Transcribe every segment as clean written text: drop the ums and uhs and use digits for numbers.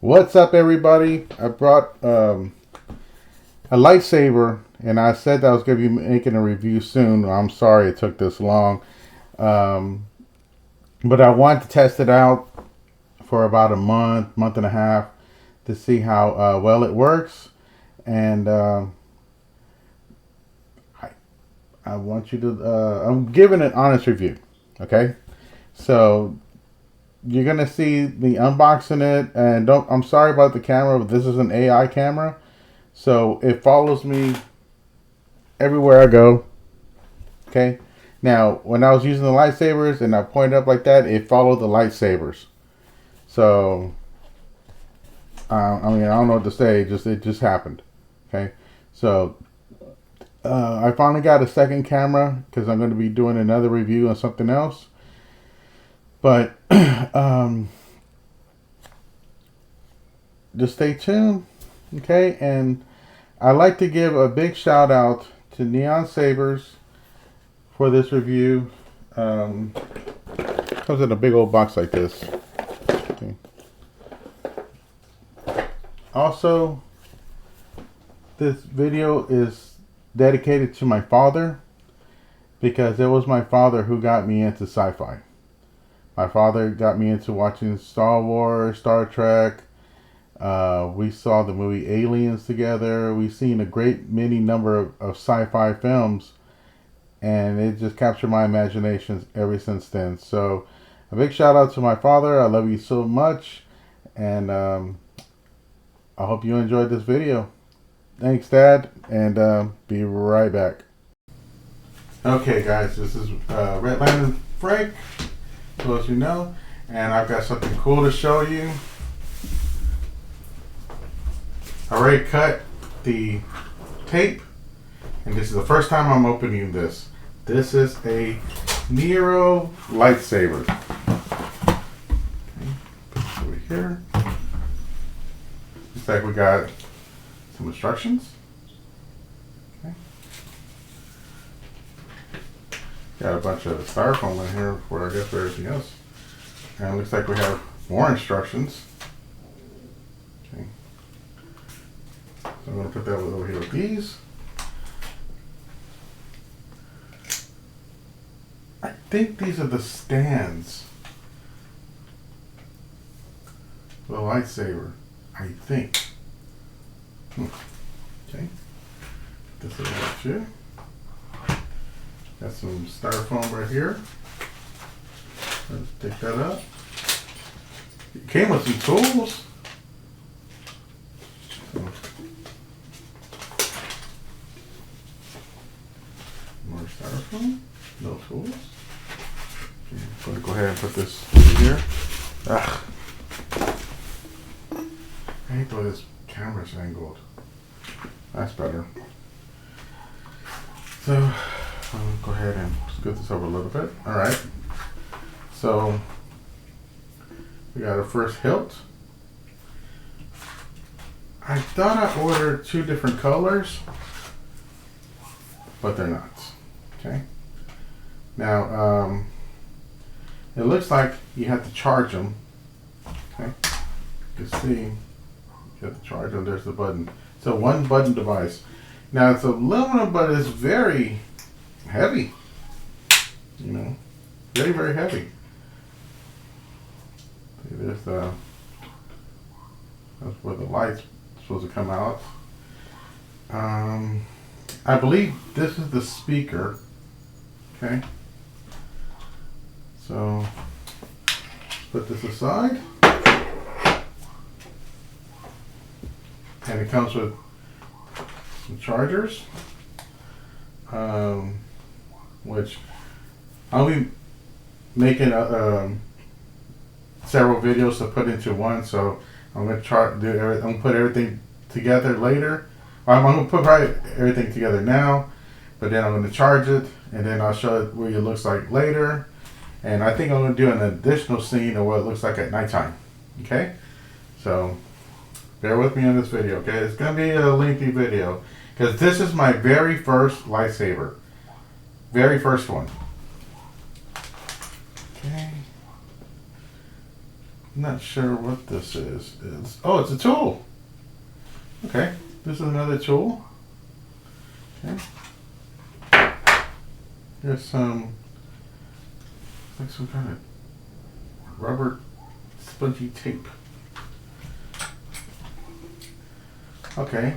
What's up, everybody? I brought a lightsaber, and I said that I was going to be making a review soon. I'm sorry it took this long, um, but I wanted to test it out for about a month and a half, to see how well it works, and I, I want you to. I'm giving an honest review. Okay, so you're gonna see me unboxing it, and don't. I'm sorry about the camera, but this is an AI camera. So it follows me everywhere I go. Okay. Now, when I was using the lightsabers and I pointed up like that, it followed the lightsabers. So, I don't know what to say. It just happened. Okay. So, I finally got a second camera because I'm going to be doing another review on something else. But, um, just stay tuned. Okay. And I'd like to give a big shout out to Neosabers for this review. Comes in a big old box like this. Okay. Also, this video is dedicated to my father, because it was my father who got me into sci-fi. My father got me into watching Star Wars, Star Trek. We saw the movie Aliens together. We've seen a great many number of sci-fi films, and it just captured my imagination ever since then. So, a big shout out to my father. I love you so much, and I hope you enjoyed this video. Thanks, Dad, and be right back. Okay, guys, this is Red Lantern Frank, so as you know, and I've got something cool to show you. I already cut the tape, and this is the first time I'm opening this. This is a Nero lightsaber. Okay, put this over here. Looks like we got some instructions. Okay. Got a bunch of styrofoam in here for, I guess, for everything else. And it looks like we have more instructions. Okay. So I'm going to put that over here with these. I think these are the stands for the lightsaber. I think. Okay. This is right here. Got some styrofoam right here. Let's pick that up. It came with some tools. So, more styrofoam. No tools. Okay, I'm going to go ahead and put this in here. Ugh. I hate the way this camera's angled. That's better. So, I'll go ahead and scoot this over a little bit. Alright. So, we got our first hilt. I thought I ordered two different colors, but they're not. Okay. Now, it looks like you have to charge them. Okay. You can see you have to charge them. There's the button. It's a one button device. Now, it's aluminum, but it's very heavy. You know, very, very heavy. See, there's the, that's where the light's supposed to come out. I believe this is the speaker. Okay. So, put this aside. And it comes with some chargers, which I'll be making several videos to put into one. So I'm gonna I'm gonna put everything together later. I'm gonna put everything together now, but then I'm gonna charge it, and then I'll show it what it looks like later. And I think I'm gonna do an additional scene of what it looks like at nighttime. Okay, so bear with me on this video. Okay, it's gonna be a lengthy video because this is my very first lightsaber, very first one. Okay. not sure what this is. Oh, it's a tool. Okay, this is another tool. Okay. Here's some, like some kind of rubber spongy tape. Okay.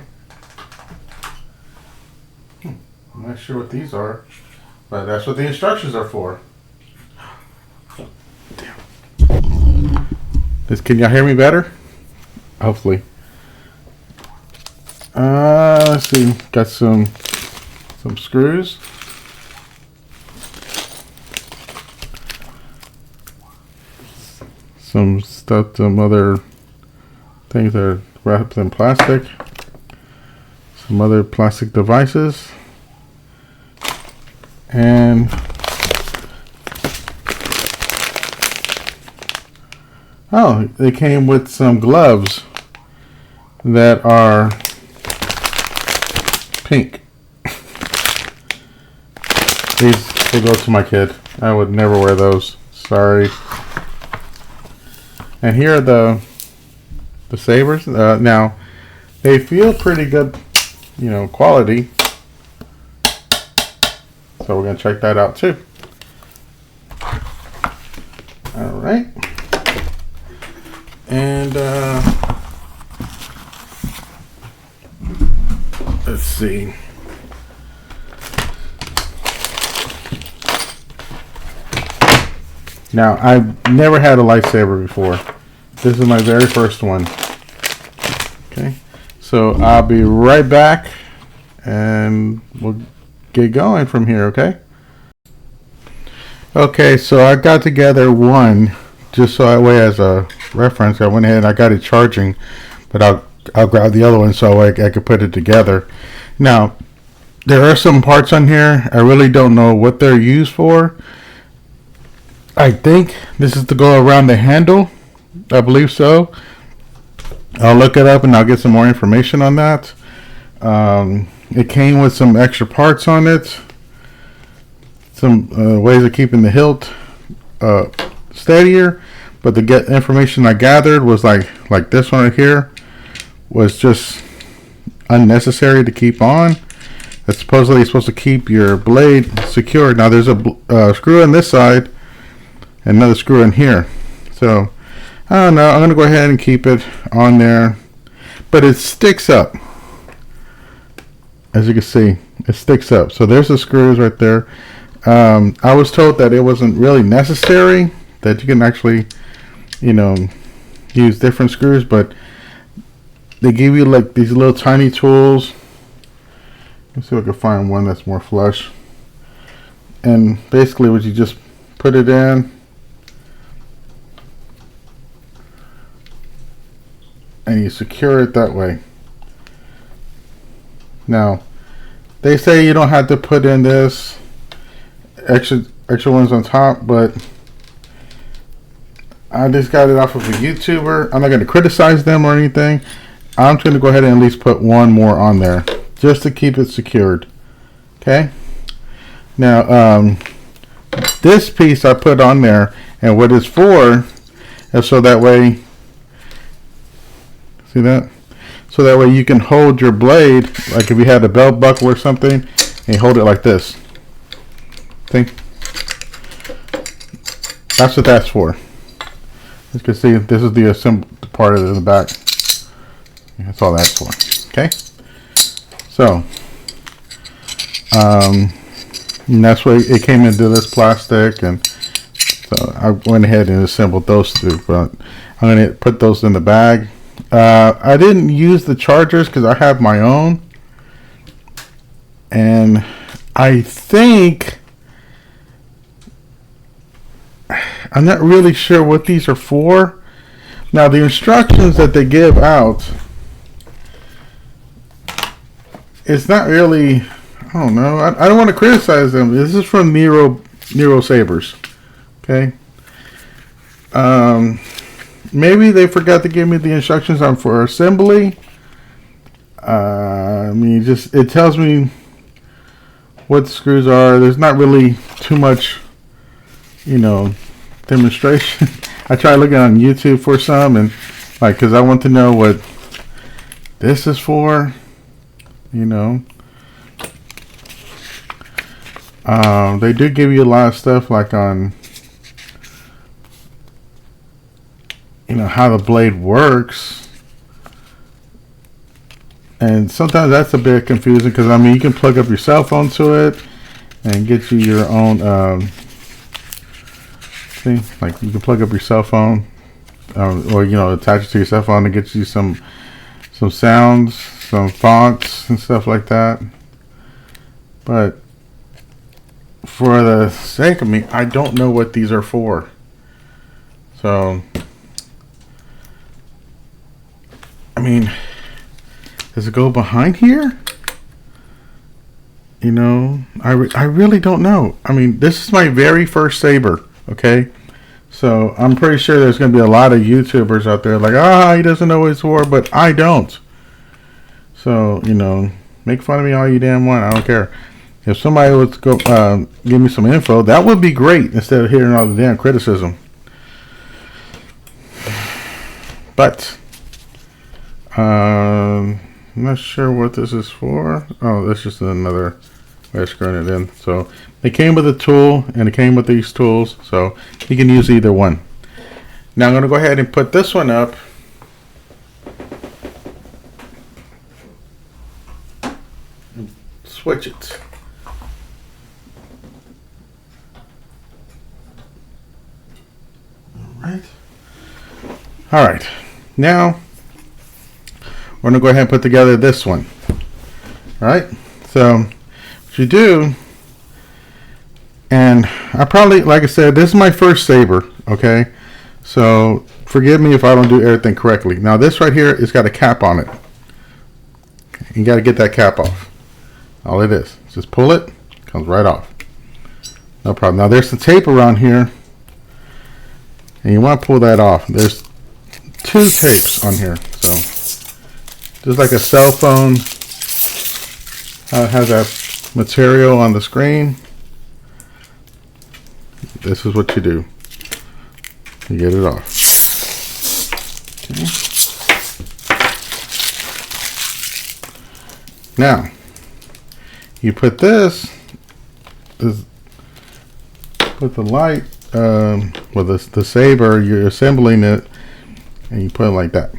I'm not sure what these are, but that's what the instructions are for. Damn. Can y'all hear me better? Hopefully. Let's see. Got some screws. Some stuff, some other things that are wrapped in plastic. Some other plastic devices. And oh, they came with some gloves that are pink. These will go to my kid. I would never wear those. Sorry. And here are the sabers. Now, they feel pretty good, quality. So we're going to check that out too. All right. And let's see. Now, I've never had a lightsaber before. This is my very first one. Okay. So I'll be right back and we'll get going from here, okay? Okay, so I got together one just so that way as a reference. I went ahead and I got it charging, but I'll grab the other one so I could put it together. Now, there are some parts on here. I really don't know what they're used for. I think this is to go around the handle. I believe so. I'll look it up and I'll get some more information on that. It came with some extra parts on it. Some ways of keeping the hilt steadier. But the information I gathered was like this one right here was just unnecessary to keep on. It's supposedly supposed to keep your blade secured. Now there's a screw on this side and another screw in here. So I don't know. I'm gonna go ahead and keep it on there, but it sticks up. As you can see, it sticks up. So there's the screws right there. I was told that it wasn't really necessary, that you can actually, use different screws, but they give you like these little tiny tools. Let's see if I can find one that's more flush. And basically what you just put it in and you secure it that way. Now, they say you don't have to put in this extra ones on top, but I just got it off of a YouTuber. I'm not going to criticize them or anything. I'm going to go ahead and at least put one more on there just to keep it secured. Okay. Now, this piece I put on there, and what it's for is so that way, see that? So that way you can hold your blade, like if you had a belt buckle or something, and you hold it like this. See? That's what that's for. As you can see, this is the assembled part of it in the back. That's all that's for. Okay? So, and that's why it came into this plastic, and so I went ahead and assembled those two. But I'm going to put those in the bag. I didn't use the chargers because I have my own, and I think I'm not really sure what these are for. Now the instructions that they give out, it's not really, I don't know, I don't want to criticize them. This is from Neosabers. Okay. Maybe they forgot to give me the instructions on for assembly. I mean, it tells me what the screws are. There's not really too much, demonstration. I tried looking on YouTube for some, and like, cause I want to know what this is for, you know. They do give you a lot of stuff, like on, you know, how the blade works, and sometimes that's a bit confusing because I mean you can plug up your cell phone to it and get you your own thing. Like you can plug up your cell phone, or you know, attach it to your cell phone to get you some sounds, some fonts and stuff like that. But for the sake of me, I don't know what these are for. So, I mean, does it go behind here? You know, I really don't know. I mean, this is my very first saber, okay? So, I'm pretty sure there's going to be a lot of YouTubers out there like, he doesn't know what it's for, but I don't. So, you know, make fun of me all you damn want. I don't care. If somebody would go give me some info, that would be great instead of hearing all the damn criticism. But I'm not sure what this is for. Oh, that's just another way of screwing it in. So it came with a tool, and it came with these tools, so you can use either one. Now I'm going to go ahead and put this one up. Switch it. All right, now we're gonna go ahead and put together this one. All right, so what you do, and I probably, like I said, this is my first saber, okay? So forgive me if I don't do everything correctly. Now this right here, it's got a cap on it. You got to get that cap off. All it is, just pull it, comes right off. No problem. Now there's the tape around here, and you want to pull that off. There's 2 tapes on here, so just like a cell phone has that material on the screen. This is what you do. You get it off. Okay. Now you put this with the light, with the saber. You're assembling it, and you put it like that.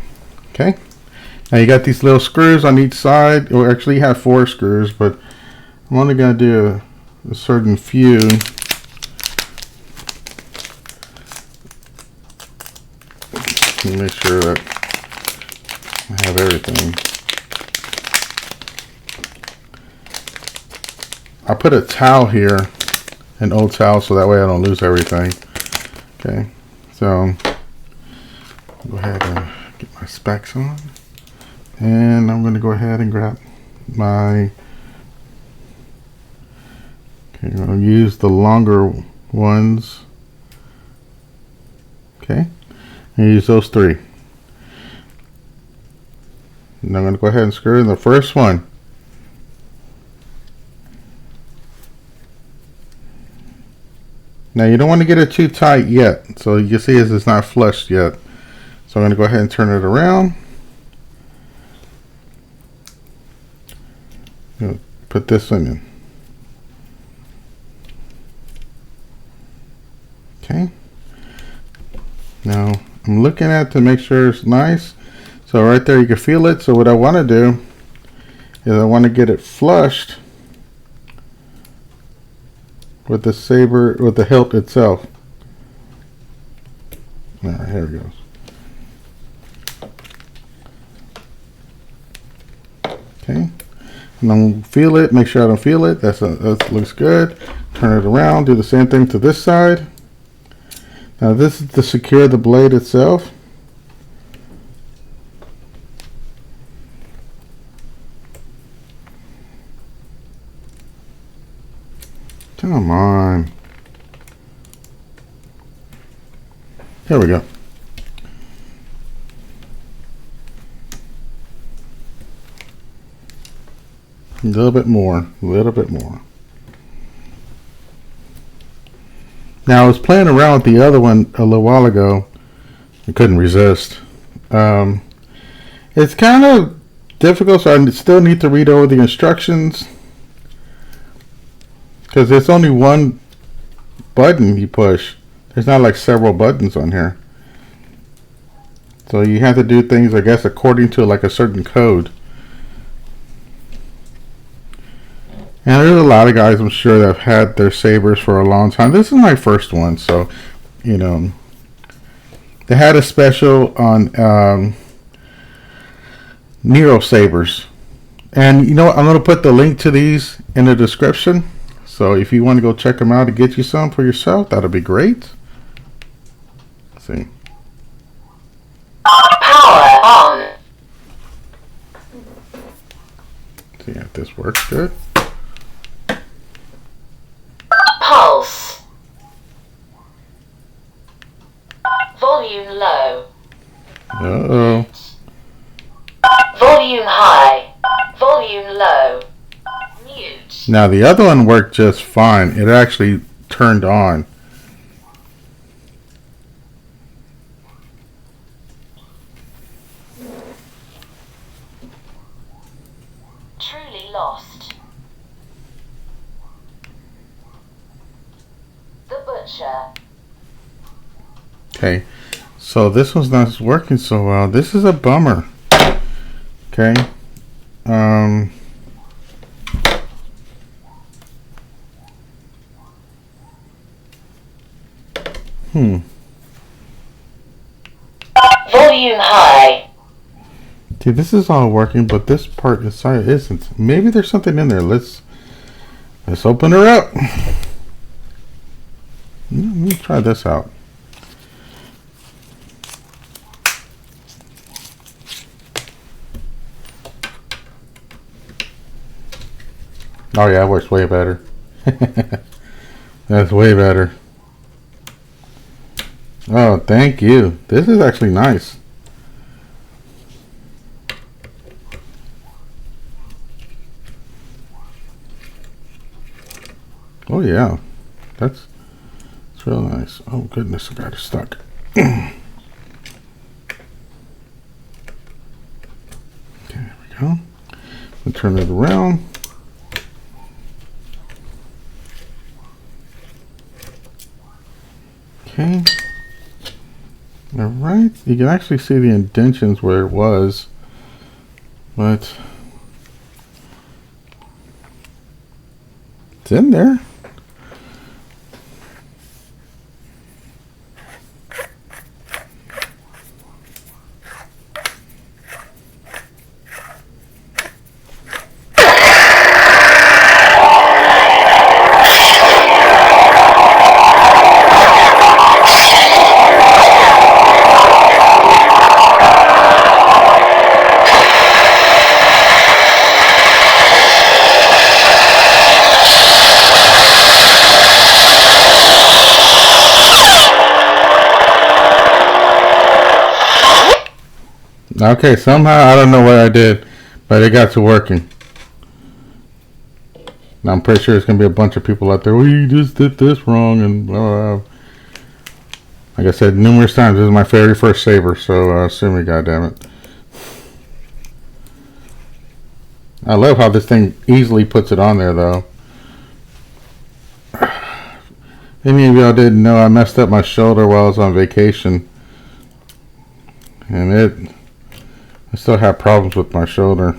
Okay. Now you got these little screws on each side, or actually you have 4 screws, but I'm only going to do a certain few. Let me make sure that I have everything. I put a towel here, an old towel, so that way I don't lose everything. Okay, so go ahead and get my specs on, and I'm going to go ahead and grab my. Okay, I'm going to use the longer ones. Okay, and use those 3. And I'm going to go ahead and screw in the first one. Now you don't want to get it too tight yet, so you can see it's not flushed yet. So I'm going to go ahead and turn it around. Put this one in. Okay. Now I'm looking at to make sure it's nice. So right there you can feel it. So what I want to do is I want to get it flushed with the saber, with the hilt itself. All right, here it goes. Okay, and I'm gonna feel it. Make sure I don't feel it. That looks good. Turn it around. Do the same thing to this side. Now this is to secure the blade itself. Come on. Here we go. A little bit more. A little bit more. Now I was playing around with the other one a little while ago, I couldn't resist. It's kind of difficult, so I still need to read over the instructions because there's only one button you push. There's not like several buttons on here. So you have to do things, I guess, according to like a certain code. And there's a lot of guys, I'm sure, that have had their sabers for a long time. This is my first one, so, you know. They had a special on Neosabers. And you know what? I'm going to put the link to these in the description. So if you want to go check them out and get you some for yourself, that'll be great. Let's see. Power on. See if this works good. Pulse. Volume low. Uh-oh. Volume high. Volume low. Mute. Now the other one worked just fine. It actually turned on. Truly lost. The Butcher. Okay, so this one's not working so well. This is a bummer. Okay. Volume high. See, this is all working, but this part inside isn't. Maybe there's something in there. Let's open her up. Let me try this out. Oh yeah, it works way better. That's way better. Oh, thank you. This is actually nice. Oh yeah, that's real nice. Oh goodness, I got it stuck. Okay, there we go. We'll turn it around. Okay. All right. You can actually see the indentions where it was, but it's in there. Okay, somehow, I don't know what I did, but it got to working. Now, I'm pretty sure there's going to be a bunch of people out there, well, you just did this wrong, and blah, blah, blah. Like I said numerous times, this is my very first saber, so sue me, goddammit. I love how this thing easily puts it on there, though. Any of y'all didn't know, I messed up my shoulder while I was on vacation. And I still have problems with my shoulder.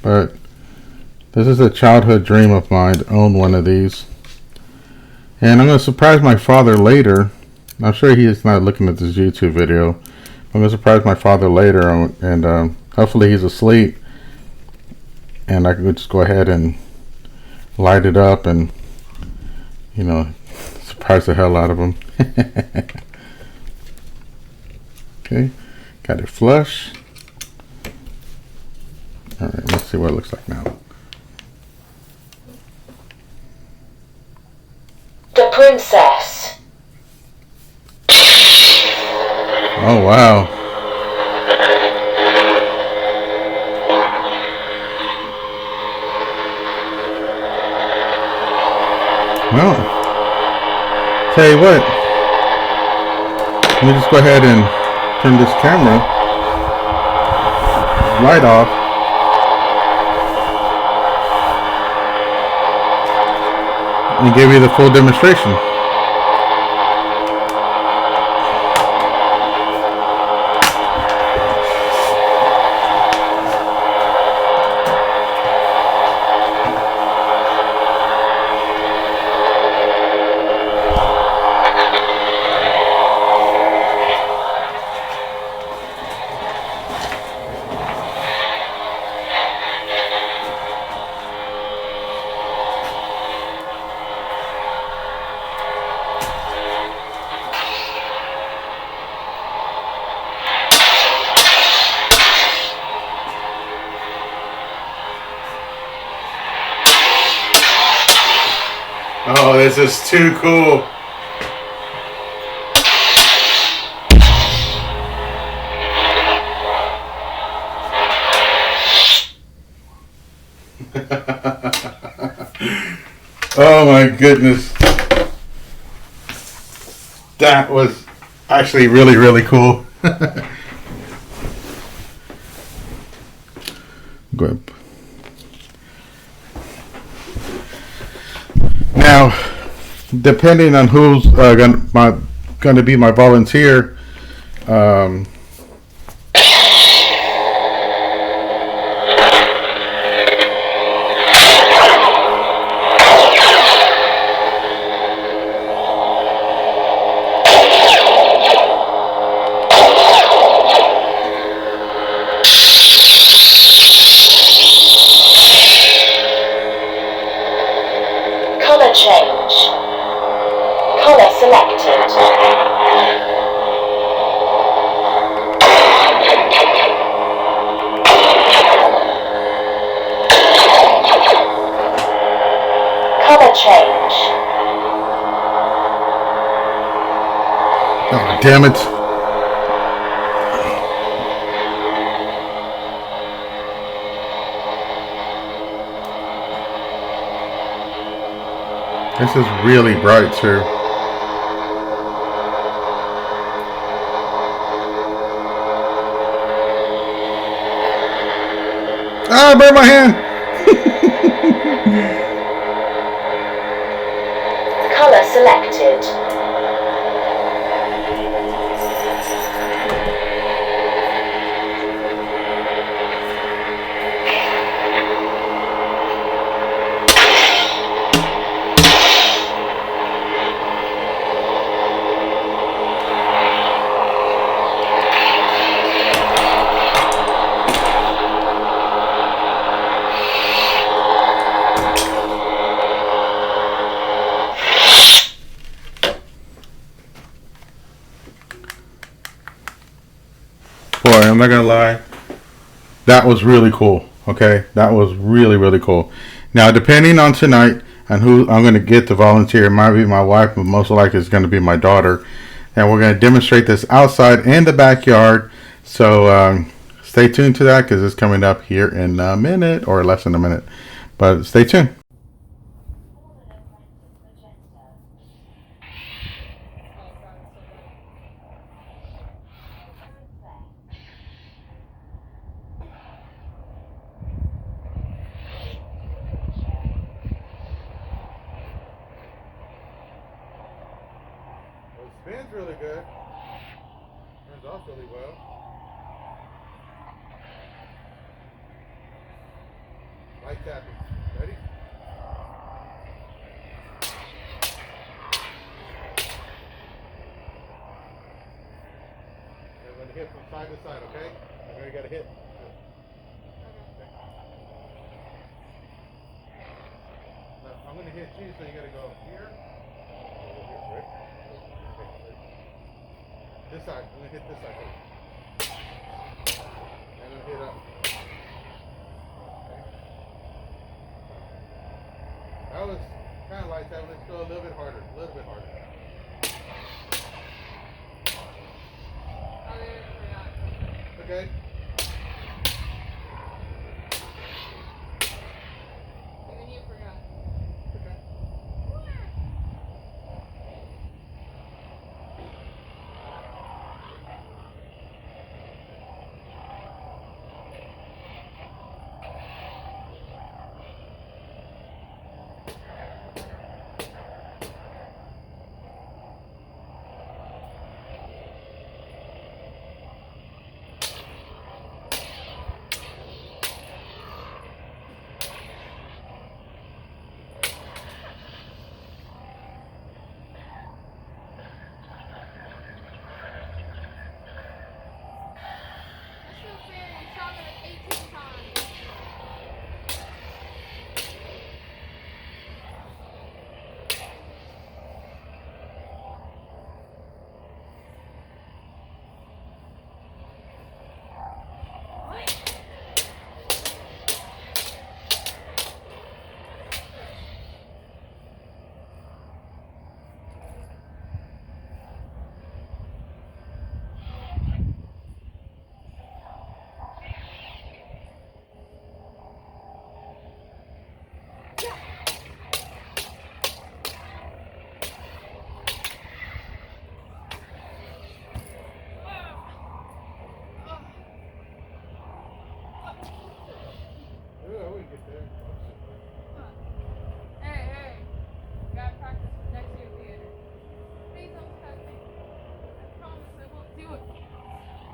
But this is a childhood dream of mine to own one of these. And I'm going to surprise my father later. I'm sure he is not looking at this YouTube video. I'm going to surprise my father later, and hopefully he's asleep. And I can just go ahead and light it up and, you know, surprise the hell out of him. Okay, got it flush. All right, let's see what it looks like now. The Princess. Oh, wow. Well, Tell you what, let me just go ahead and turn this camera light off. And give you the full demonstration. Oh, this is too cool. Oh my goodness. That was actually really, really cool. Good. Now, depending on who's going to be my volunteer, Color change. Color selected. Color change. oh, damn it. This is really bright, sir. Ah, I burned my hand. Color selected. Boy, I'm not gonna lie. That was really cool. Okay, that was really, really cool. Now, depending on tonight and who I'm gonna get to volunteer, it might be my wife, but most likely it's gonna be my daughter. And we're gonna demonstrate this outside in the backyard. So stay tuned to that because it's coming up here in a minute or less than a minute. But stay tuned. Well, it spins really good. Turns off really well. Light tapping. Ready? I'm going to hit from side to side, okay? I'm going to get a hit. Now, I'm going to hit you, so you got to go here. This side. I'm going to hit this side. I'm going to hit up. Okay. That was kind of like that. Let's go a little bit harder. A little bit harder. Okay. Even you forgot. Okay.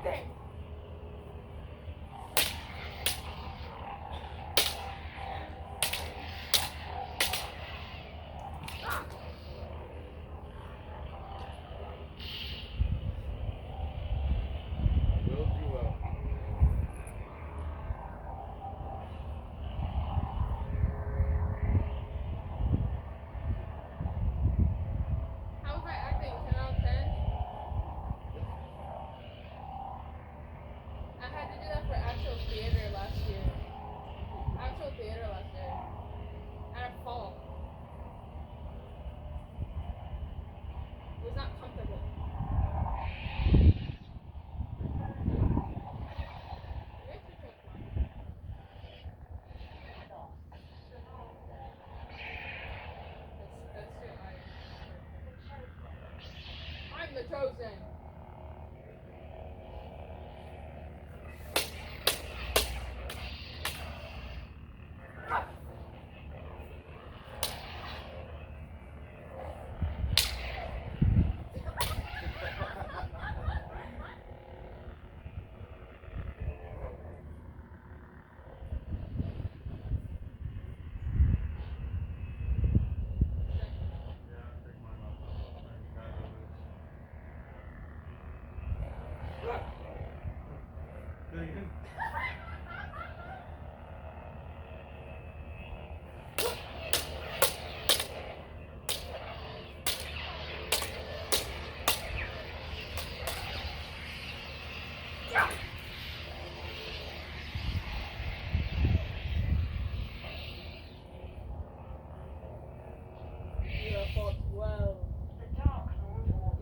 Build you up. How was I acting? 10 out of 10? I had to do that for actual theater last year. Actual theater last year. At a fall. It was not comfortable. You guys should check mine. That's your I'm the chosen. You have fought well,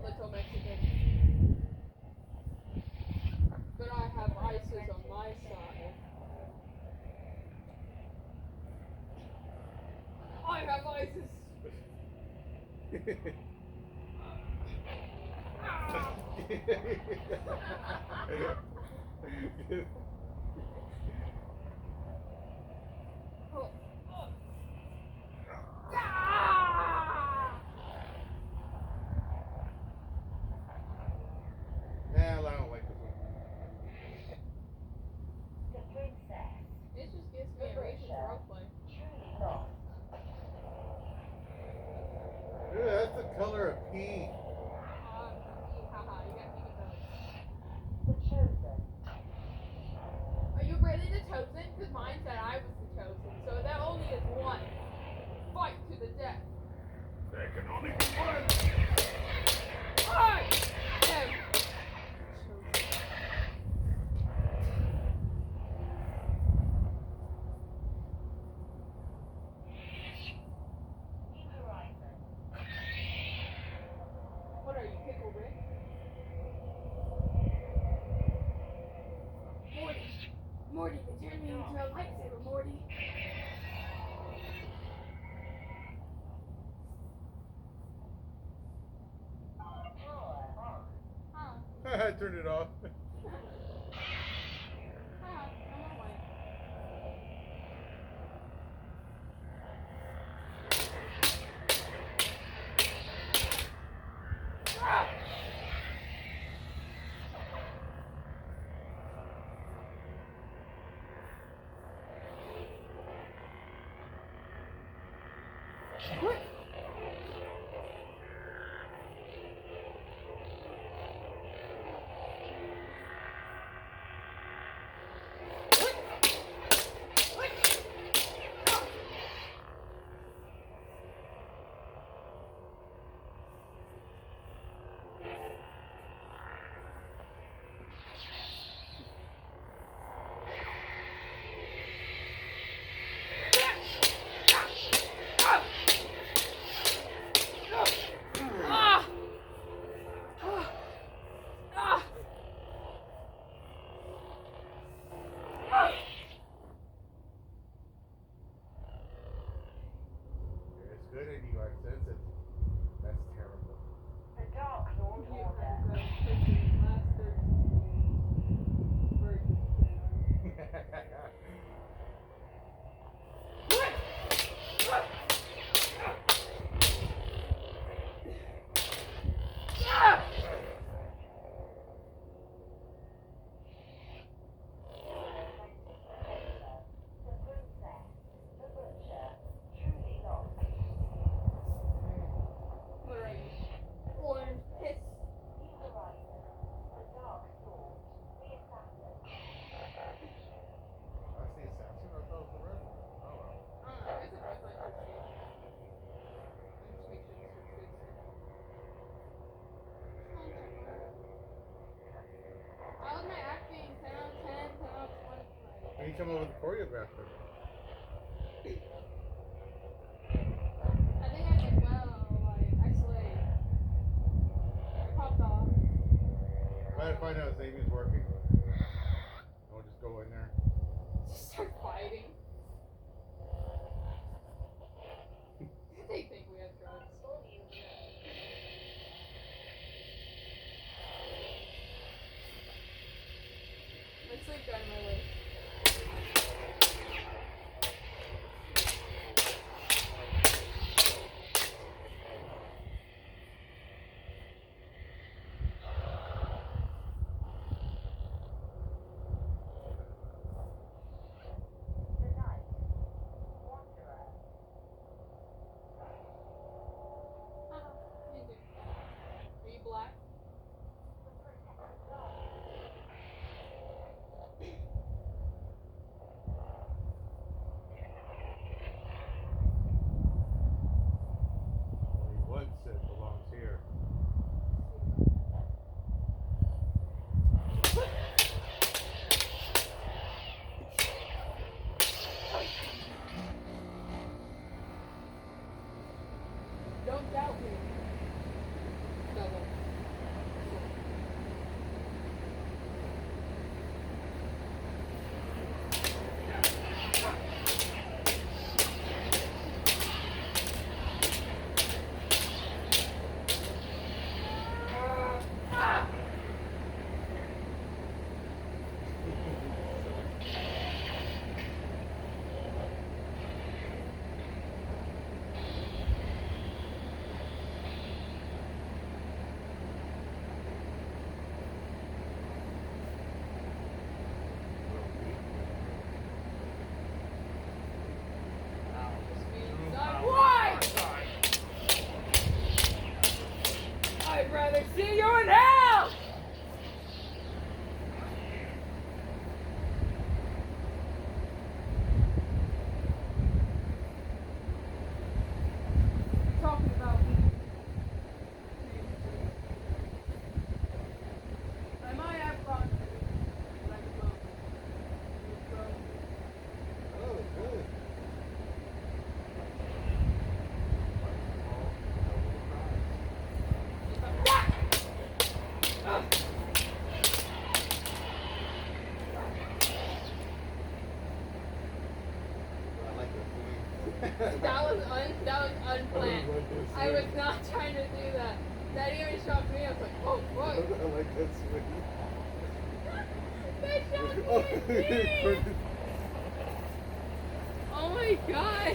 little Mexican. But I have ISIS on my side. I have ISIS. Oh. Yeah, I don't like this one. This just gives me a reason to roleplay. Dude, that's the color of pee. Haha, you got me chosen. Are you really the chosen? Because mine said I was the chosen. So that only is one. Fight to the death. There can only be one. I am chosen. What are you, Pickle Rick? Morty, they turned me into a lightsaber, Morty. Huh. I turned it off. Huh, I'm on white. What? can come up with a choreograph. I think I did well. Like, I slayed. I popped off. Try to find out if Amy's working. I'll just go in there. Just start fighting. They think we have drugs. My sleep got in my way. Are you black? Only one set belongs here. Don't doubt me. Double. Why? I'd rather see you in hell! Talking about me. I might have gone but I can vote. Oh, good. I like That was unplanned. I was not trying to do that. That even shocked me. I was like, oh, what? I like that swing. That shocked me. Oh my god.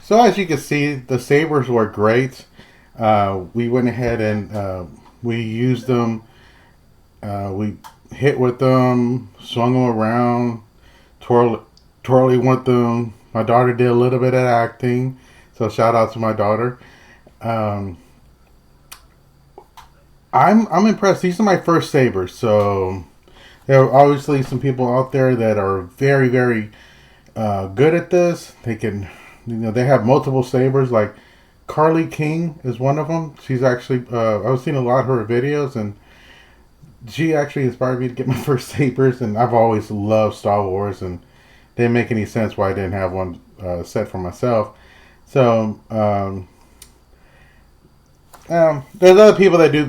So as you can see, the sabers were great. We went ahead and we used them. We hit with them, swung them around, twirling with them. My daughter did a little bit of acting, so shout out to my daughter. I'm impressed. These are my first sabers, so there are obviously some people out there that are very, very good at this. They can, they have multiple sabers. Like Carly King is one of them. She's actually, I was seeing a lot of her videos, and she actually inspired me to get my first sabers. And I've always loved Star Wars, and didn't make any sense why I didn't have one set for myself. So there's other people that do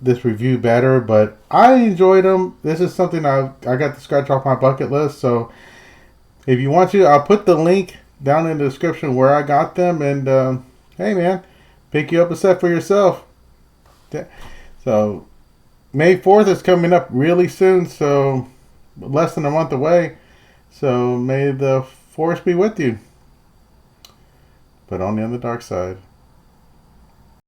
this review better, but I enjoyed them. This is something I got to scratch off my bucket list. So if you want to, I'll put the link down in the description where I got them. And hey, man, pick you up a set for yourself. So May 4th is coming up really soon, so less than a month away. So may the force be with you, but only on the dark side.